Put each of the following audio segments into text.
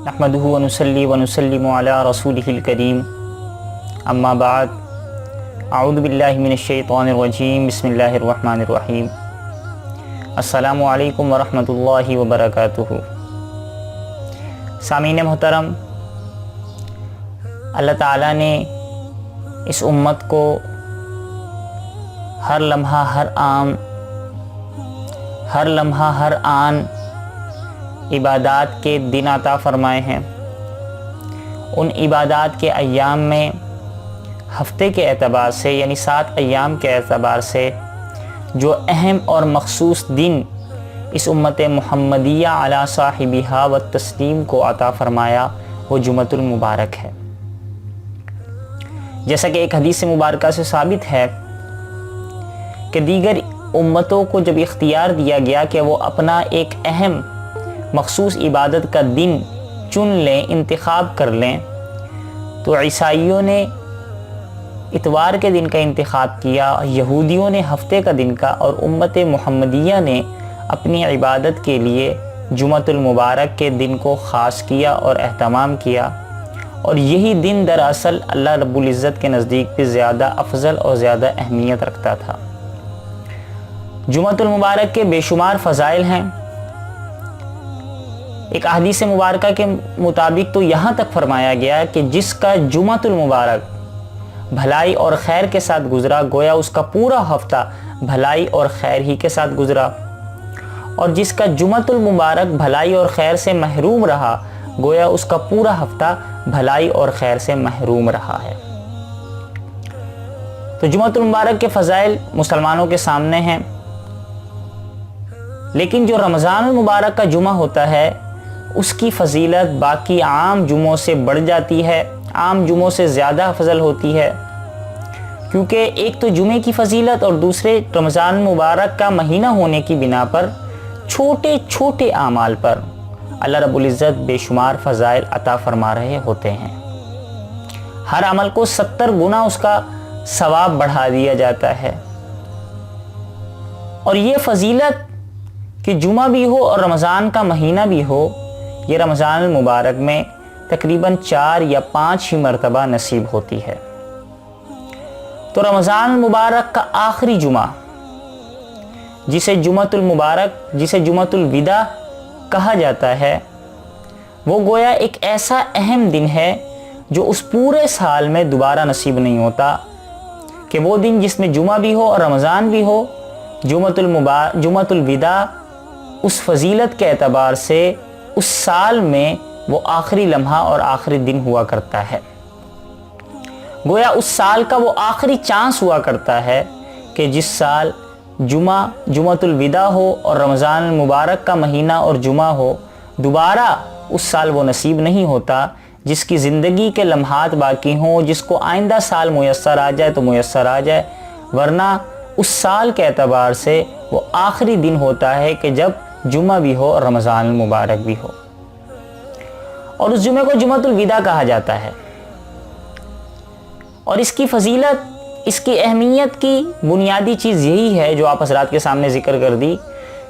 نحمدہ ونصلی ونسلم علی رسولہ الکریم اما بعد اعوذ باللہ من الشیطان الرجیم بسم اللہ الرحمن الرحیم السلام علیکم ورحمۃ اللہ وبرکاتہ۔ سامعین محترم، اللہ تعالیٰ نے اس امت کو ہر لمحہ ہر آن عبادات کے دن عطا فرمائے ہیں۔ ان عبادات کے ایام میں ہفتے کے اعتبار سے یعنی 7 ایام کے اعتبار سے جو اہم اور مخصوص دن اس امت محمدیہ علی صاحبہا و تسلیم کو عطا فرمایا وہ جمعۃ المبارک ہے۔ جیسا کہ ایک حدیث مبارکہ سے ثابت ہے کہ دیگر امتوں کو جب اختیار دیا گیا کہ وہ اپنا ایک اہم مخصوص عبادت کا دن چن لیں، انتخاب کر لیں، تو عیسائیوں نے اتوار کے دن کا انتخاب کیا، یہودیوں نے ہفتے کا دن کا، اور امت محمدیہ نے اپنی عبادت کے لیے جمعۃ المبارک کے دن کو خاص کیا اور اہتمام کیا، اور یہی دن دراصل اللہ رب العزت کے نزدیک بھی زیادہ افضل اور زیادہ اہمیت رکھتا تھا۔ جمعۃ المبارک کے بے شمار فضائل ہیں۔ ایک حدیث مبارکہ کے مطابق تو یہاں تک فرمایا گیا کہ جس کا جمعۃ المبارک بھلائی اور خیر کے ساتھ گزرا گویا اس کا پورا ہفتہ بھلائی اور خیر ہی کے ساتھ گزرا، اور جس کا جمعۃ المبارک بھلائی اور خیر سے محروم رہا گویا اس کا پورا ہفتہ بھلائی اور خیر سے محروم رہا ہے۔ تو جمعۃ المبارک کے فضائل مسلمانوں کے سامنے ہیں، لیکن جو رمضان المبارک کا جمعہ ہوتا ہے اس کی فضیلت باقی عام جمعوں سے بڑھ جاتی ہے، عام جمعوں سے زیادہ افضل ہوتی ہے، کیونکہ ایک تو جمعے کی فضیلت اور دوسرے رمضان مبارک کا مہینہ ہونے کی بنا پر چھوٹے چھوٹے اعمال پر اللہ رب العزت بے شمار فضائل عطا فرما رہے ہوتے ہیں۔ ہر عمل کو 70 گنا اس کا ثواب بڑھا دیا جاتا ہے، اور یہ فضیلت کہ جمعہ بھی ہو اور رمضان کا مہینہ بھی ہو، یہ رمضان المبارک میں تقریباً 4 یا 5 ہی مرتبہ نصیب ہوتی ہے۔ تو رمضان المبارک کا آخری جمعہ جسے جمعۃ المبارک جسے جمعۃ الوداع کہا جاتا ہے، وہ گویا ایک ایسا اہم دن ہے جو اس پورے سال میں دوبارہ نصیب نہیں ہوتا، کہ وہ دن جس میں جمعہ بھی ہو اور رمضان بھی ہو، جمعۃ الوداع اس فضیلت کے اعتبار سے اس سال میں وہ آخری لمحہ اور آخری دن ہوا کرتا ہے، گویا اس سال کا وہ آخری چانس ہوا کرتا ہے کہ جس سال جمعۃ الوداع ہو اور رمضان المبارک کا مہینہ اور جمعہ ہو، دوبارہ اس سال وہ نصیب نہیں ہوتا۔ جس کی زندگی کے لمحات باقی ہوں، جس کو آئندہ سال میسر آ جائے تو میسر آ جائے، ورنہ اس سال کے اعتبار سے وہ آخری دن ہوتا ہے کہ جب جمعہ بھی ہو اور رمضان المبارک بھی ہو، اور اس جمعے کو جمعۃ الوداع کہا جاتا ہے۔ اور اس کی فضیلت، اس کی اہمیت کی بنیادی چیز یہی ہے جو آپ حضرات کے سامنے ذکر کر دی،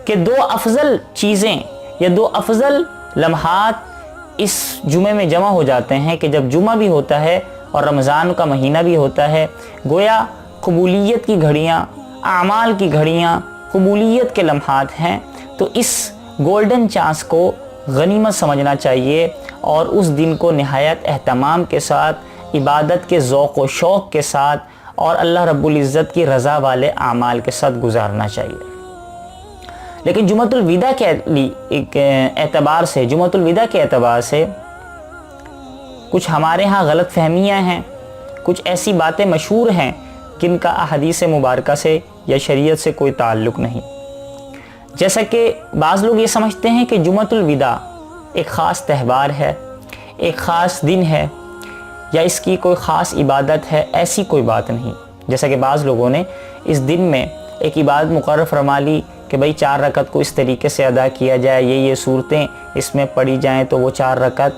کہ 2 افضل چیزیں یا 2 افضل لمحات اس جمعے میں جمع ہو جاتے ہیں کہ جب جمعہ بھی ہوتا ہے اور رمضان کا مہینہ بھی ہوتا ہے، گویا قبولیت کی گھڑیاں، اعمال کی گھڑیاں، قبولیت کے لمحات ہیں۔ تو اس گولڈن چانس کو غنیمت سمجھنا چاہیے، اور اس دن کو نہایت اہتمام کے ساتھ، عبادت کے ذوق و شوق کے ساتھ، اور اللہ رب العزت کی رضا والے اعمال کے ساتھ گزارنا چاہیے۔ لیکن جمعۃ الوداع کے اعتبار سے کچھ ہمارے ہاں غلط فہمیاں ہیں، کچھ ایسی باتیں مشہور ہیں جن کا احادیث مبارکہ سے یا شریعت سے کوئی تعلق نہیں۔ جیسا کہ بعض لوگ یہ سمجھتے ہیں کہ جمعۃ الوداع ایک خاص تہوار ہے، ایک خاص دن ہے، یا اس کی کوئی خاص عبادت ہے، ایسی کوئی بات نہیں۔ جیسا کہ بعض لوگوں نے اس دن میں ایک عبادت مقرر فرما لی کہ بھئی 4 رکعت کو اس طریقے سے ادا کیا جائے، یہ صورتیں اس میں پڑھی جائیں تو وہ 4 رکعت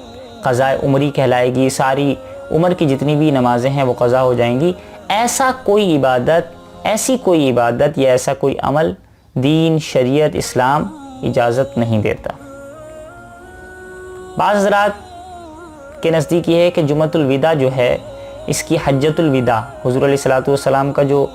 قضاء عمری کہلائے گی، ساری عمر کی جتنی بھی نمازیں ہیں وہ قضا ہو جائیں گی۔ ایسی کوئی عبادت یا ایسا کوئی عمل دین، شریعت، اسلام اجازت نہیں دیتا۔ بعض حضرات کے نزدیک یہ ہے کہ جمعۃ الوداع جو ہے اس کی حجۃ الوداع، حضور علیہ الصلوۃ والسلام کا جو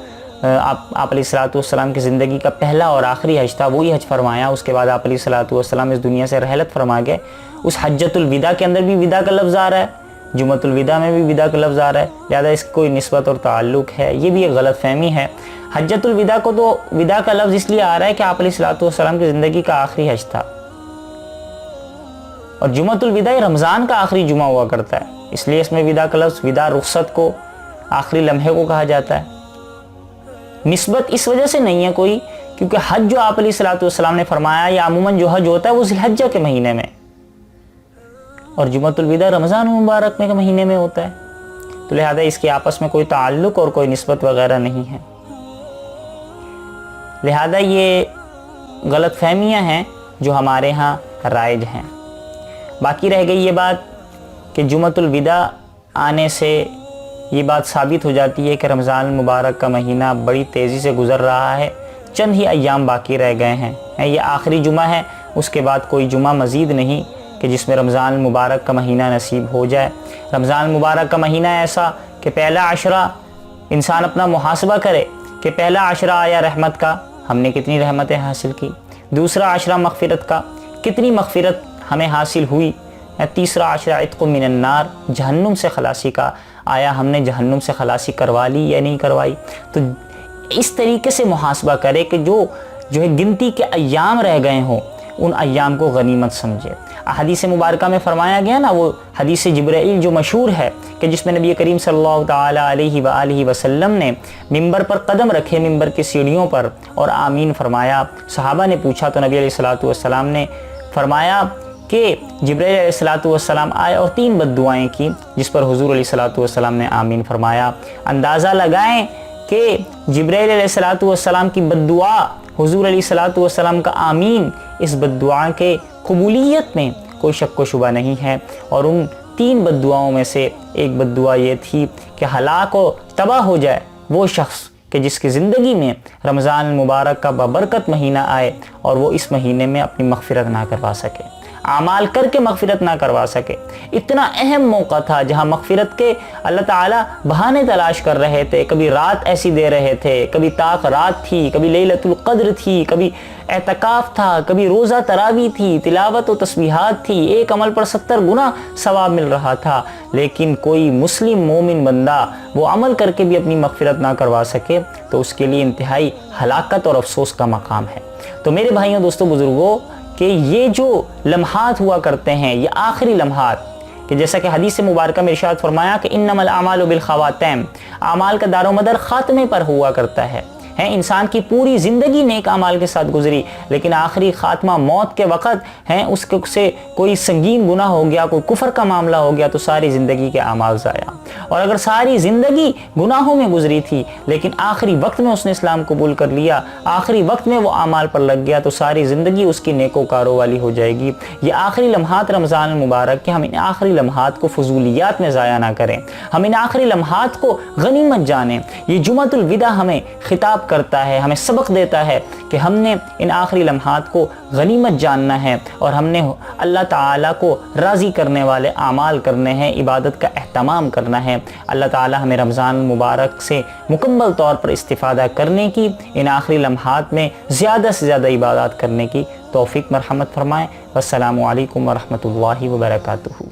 آپ علیہ الصلوۃ والسلام کی زندگی کا پہلا اور آخری حج تھا وہی حج فرمایا، اس کے بعد آپ علیہ الصلوۃ والسلام اس دنیا سے رحلت فرما گئے، اس حجۃ الوداع کے اندر بھی وداع کا لفظ آ رہا ہے، جمعۃ الوداع میں بھی وداع کا لفظ آ رہا ہے، لہذا اس کی کوئی نسبت اور تعلق ہے، یہ بھی ایک غلط فہمی ہے۔ حجۃ الوداع کو تو وداع کا لفظ اس لیے آ رہا ہے کہ آپ علیہ الصلوۃ والسلام کی زندگی کا آخری حج تھا، اور جمعۃ الوداع رمضان کا آخری جمعہ ہوا کرتا ہے، اس لیے اس میں وداع کا لفظ وداع رخصت کو، آخری لمحے کو کہا جاتا ہے۔ نسبت اس وجہ سے نہیں ہے کوئی، کیونکہ حج جو آپ علیہ الصلوۃ والسلام نے فرمایا یا عموماً جو حج ہوتا ہے وہ ذی الحجہ کے مہینے میں، اور جمعۃ الوداع رمضان مبارک میں کے مہینے میں ہوتا ہے، تو لہذا اس کے آپس میں کوئی تعلق اور کوئی نسبت وغیرہ نہیں ہے۔ لہذا یہ غلط فہمیاں ہیں جو ہمارے ہاں رائج ہیں۔ باقی رہ گئی یہ بات کہ جمعۃ الوداع آنے سے یہ بات ثابت ہو جاتی ہے کہ رمضان المبارک کا مہینہ بڑی تیزی سے گزر رہا ہے، چند ہی ایام باقی رہ گئے ہیں، یہ آخری جمعہ ہے، اس کے بعد کوئی جمعہ مزید نہیں کہ جس میں رمضان المبارک کا مہینہ نصیب ہو جائے۔ رمضان المبارک کا مہینہ ایسا کہ پہلا عشرہ انسان اپنا محاسبہ کرے کہ پہلا عشرہ آیا رحمت کا، ہم نے کتنی رحمتیں حاصل کی، دوسرا عشرہ مغفرت کا، کتنی مغفرت ہمیں حاصل ہوئی، تیسرا عشرہ عتق من النار، جہنم سے خلاصی کا، آیا ہم نے جہنم سے خلاصی کروا لی یا نہیں کروائی۔ تو اس طریقے سے محاسبہ کرے کہ جو ہے گنتی کے ایام رہ گئے ہوں ان ایام کو غنیمت سمجھے۔ حدیث مبارکہ میں فرمایا گیا نا، وہ حدیث جبرائیل جو مشہور ہے کہ جس میں نبی کریم صلی اللہ تعالی علیہ وآلہ وسلم نے ممبر پر قدم رکھے، ممبر کی سیڑھیوں پر، اور آمین فرمایا۔ صحابہ نے پوچھا تو نبی علیہ الصلوۃ والسلام نے فرمایا کہ جبرائیل علیہ الصلوۃ والسلام آئے اور 3 بد دعائیں کی، جس پر حضور علیہ الصلوۃ والسلام نے آمین فرمایا۔ اندازہ لگائیں کہ جبرائیل علیہ الصلوۃ والسلام کی بد دعا، حضور علیہ الصلوۃ والسلام کا آمین، اس بد دعا کے قبولیت میں کوئی شک و شبہ نہیں ہے۔ اور ان 3 بد دعاؤں میں سے ایک بد دعا یہ تھی کہ ہلاک و تباہ ہو جائے وہ شخص کہ جس کی زندگی میں رمضان المبارک کا بابرکت مہینہ آئے اور وہ اس مہینے میں اپنی مغفرت نہ کروا سکے، اعمال کر کے مغفرت نہ کروا سکے۔ اتنا اہم موقع تھا جہاں مغفرت کے اللہ تعالیٰ بہانے تلاش کر رہے تھے، کبھی رات ایسی دے رہے تھے، کبھی طاق رات تھی، کبھی لیلۃ القدر تھی، کبھی اعتکاف تھا، کبھی روزہ تراویح تھی، تلاوت و تسبیحات تھی، ایک عمل پر 70 گنا ثواب مل رہا تھا، لیکن کوئی مسلم مومن بندہ وہ عمل کر کے بھی اپنی مغفرت نہ کروا سکے تو اس کے لیے انتہائی ہلاکت اور افسوس کا مقام ہے۔ تو میرے بھائیوں، دوستوں، بزرگوں، کہ یہ جو لمحات ہوا کرتے ہیں یہ آخری لمحات، کہ جیسا کہ حدیث مبارکہ میں ارشاد فرمایا کہ انما الاعمال بالخواتیم، اعمال کا دار و مدار خاتمے پر ہوا کرتا ہے۔ انسان کی پوری زندگی نیک اعمال کے ساتھ گزری، لیکن آخری خاتمہ موت کے وقت اس سے کوئی سنگین گناہ ہو گیا، کوئی کفر کا معاملہ ہو گیا تو ساری زندگی کے اعمال ضائع۔ اور اگر ساری زندگی گناہوں میں گزری تھی لیکن آخری وقت میں اس نے اسلام قبول کر لیا، آخری وقت میں وہ اعمال پر لگ گیا تو ساری زندگی اس کی نیکوکاروں والی ہو جائے گی۔ یہ آخری لمحات رمضان المبارک کے، ہم ان آخری لمحات کو فضولیات میں ضائع نہ کریں، ہم ان آخری لمحات کو غنیمت جانیں۔ یہ جمعۃ الوداع ہمیں خطاب کرتا ہے، ہمیں سبق دیتا ہے کہ ہم نے ان آخری لمحات کو غنیمت جاننا ہے اور ہم نے اللہ تعالیٰ کو راضی کرنے والے اعمال کرنے ہیں، عبادت کا اہتمام کرنا ہے۔ اللہ تعالیٰ ہمیں رمضان مبارک سے مکمل طور پر استفادہ کرنے کی، ان آخری لمحات میں زیادہ سے زیادہ عبادات کرنے کی توفیق مرحمت فرمائے۔ والسلام علیکم ورحمۃ اللہ وبرکاتہ۔